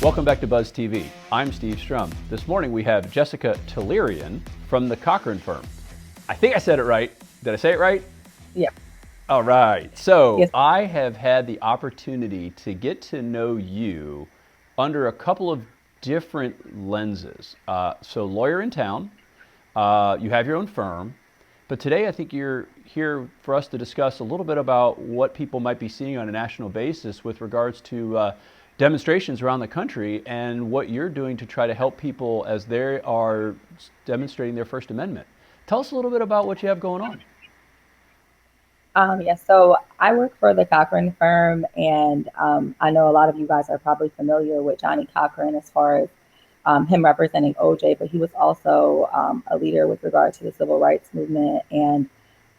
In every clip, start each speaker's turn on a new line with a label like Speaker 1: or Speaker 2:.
Speaker 1: Welcome back to Buzz TV. I'm Steve Strum. This morning we have Jessica Tehlirian from the Cochran Firm. I think I said it right. Did I say it right?
Speaker 2: Yeah.
Speaker 1: All right. So
Speaker 2: Yes.
Speaker 1: I have had the opportunity to get to know you under a couple of different lenses. So lawyer in town, you have your own firm, but today I think you're here for us to discuss a little bit about what people might be seeing on a national basis with regards to demonstrations around the country and what you're doing to try to help people as they are demonstrating their First Amendment. Tell us a little bit about what you have going on.
Speaker 2: So I work for the Cochran Firm, and I know a lot of you guys are probably familiar with Johnnie Cochran as far as him representing OJ, but he was also a leader with regard to the civil rights movement. And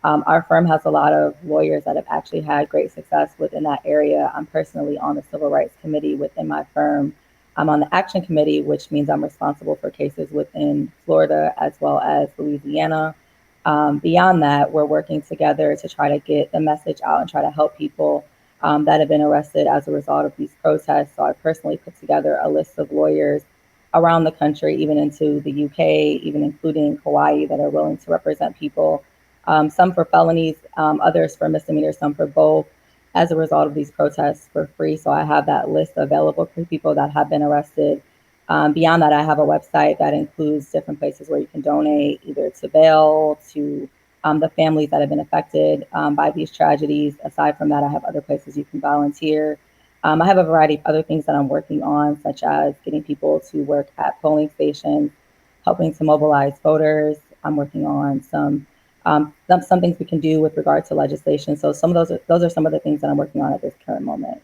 Speaker 2: our firm has a lot of lawyers that have actually had great success within that area. I'm personally on the Civil Rights Committee within my firm. I'm on the Action Committee, which means I'm responsible for cases within Florida as well as Louisiana. Beyond that, we're working together to try to get the message out and try to help people that have been arrested as a result of these protests. So I personally put together a list of lawyers around the country, even into the UK, even including Hawaii, that are willing to represent people, some for felonies, others for misdemeanors, some for both, as a result of these protests for free. So I have that list available for people that have been arrested. Beyond that, I have a website that includes different places where you can donate, either to bail, to the families that have been affected by these tragedies. Aside from that, I have other places you can volunteer. I have a variety of other things that I'm working on, such as getting people to work at polling stations, helping to mobilize voters. I'm working on some things we can do with regard to legislation. So some of those are some of the things that I'm working on at this current moment.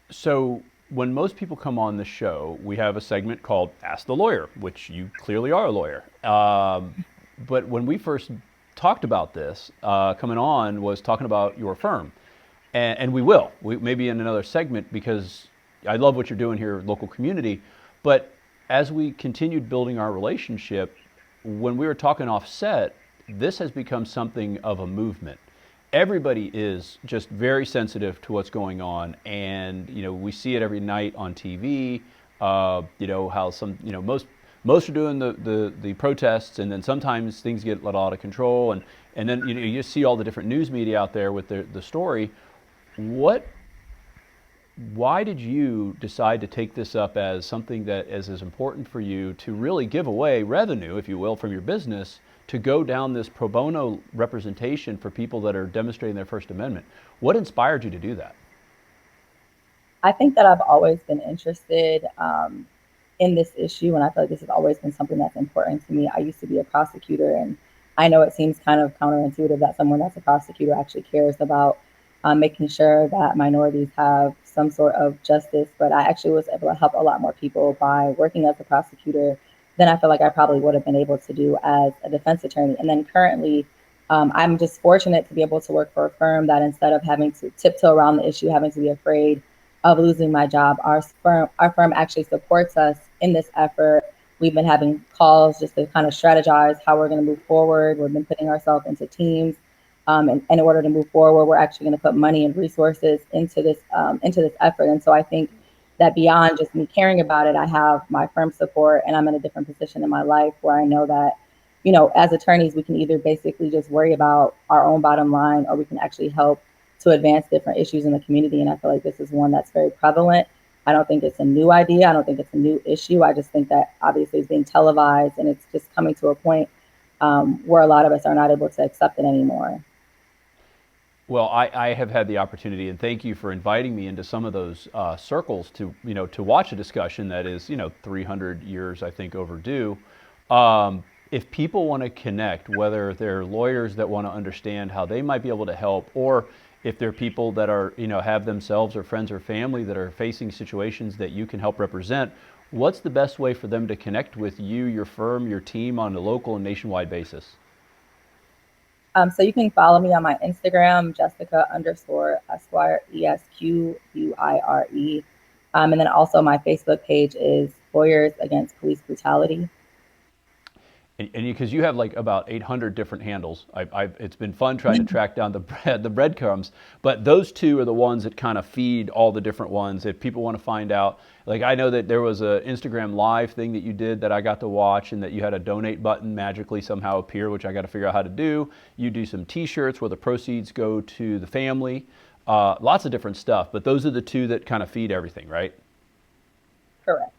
Speaker 1: So when most people come on the show, we have a segment called Ask the Lawyer, which you clearly are a lawyer. But when we first talked about this, coming on was talking about your firm. And we will, maybe in another segment, because I love what you're doing here, local community. But as we continued building our relationship, when we were talking offset, this has become something of a movement. Everybody is just very sensitive to what's going on, and we see it every night on TV. How some most are doing the protests, and then sometimes things get let out of control, and then you just see all the different news media out there with the story. Why did you decide to take this up as something that is as important for you to really give away revenue, if you will, from your business, to go down this pro bono representation for people that are demonstrating their First Amendment? What inspired you to do that?
Speaker 2: I think that I've always been interested in this issue, and I feel like this has always been something that's important to me. I used to be a prosecutor, and I know it seems kind of counterintuitive that someone that's a prosecutor actually cares about making sure that minorities have some sort of justice. But I actually was able to help a lot more people by working as a prosecutor than I feel like I probably would have been able to do as a defense attorney. And then currently, I'm just fortunate to be able to work for a firm that, instead of having to tiptoe around the issue, having to be afraid of losing my job, our firm actually supports us in this effort. We've been having calls just to kind of strategize how we're going to move forward. We've been putting ourselves into teams. And in order to move forward, we're actually going to put money and resources into this effort. And so I think that beyond just me caring about it, I have my firm support, and I'm in a different position in my life where I know that, as attorneys, we can either basically just worry about our own bottom line, or we can actually help to advance different issues in the community. And I feel like this is one that's very prevalent. I don't think it's a new idea. I don't think it's a new issue. I just think that obviously it's being televised, and it's just coming to a point where a lot of us are not able to accept it anymore.
Speaker 1: Well, I have had the opportunity, and thank you for inviting me into some of those circles to watch a discussion that is 300 years, I think, overdue. If people want to connect, whether they're lawyers that want to understand how they might be able to help, or if they're people that are have themselves or friends or family that are facing situations that you can help represent, what's the best way for them to connect with you, your firm, your team on a local and nationwide basis?
Speaker 2: So you can follow me on my Instagram, Jessica_Esquire, ESQUIRE. And then also my Facebook page is Lawyers Against Police Brutality.
Speaker 1: And because you have like about 800 different handles, it's been fun trying to track down the breadcrumbs. But those two are the ones that kind of feed all the different ones. If people want to find out, like I know that there was a Instagram live thing that you did that I got to watch, and that you had a donate button magically somehow appear, which I got to figure out how to do. You do some T-shirts where the proceeds go to the family. Lots of different stuff. But those are the two that kind of feed everything, right?
Speaker 2: Correct.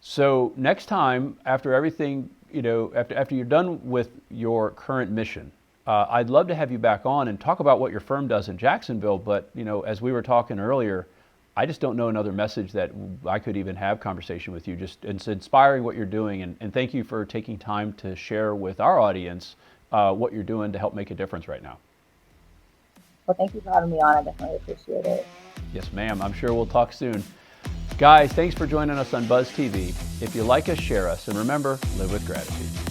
Speaker 1: So next time, after everything, after you're done with your current mission, I'd love to have you back on and talk about what your firm does in Jacksonville. But, as we were talking earlier, I just don't know another message that I could even have conversation with you. Just it's inspiring what you're doing. And thank you for taking time to share with our audience what you're doing to help make a difference right now.
Speaker 2: Well, thank you for having me on. I definitely appreciate it.
Speaker 1: Yes, ma'am. I'm sure we'll talk soon. Guys, thanks for joining us on Buzz TV. If you like us, share us. And remember, live with gratitude.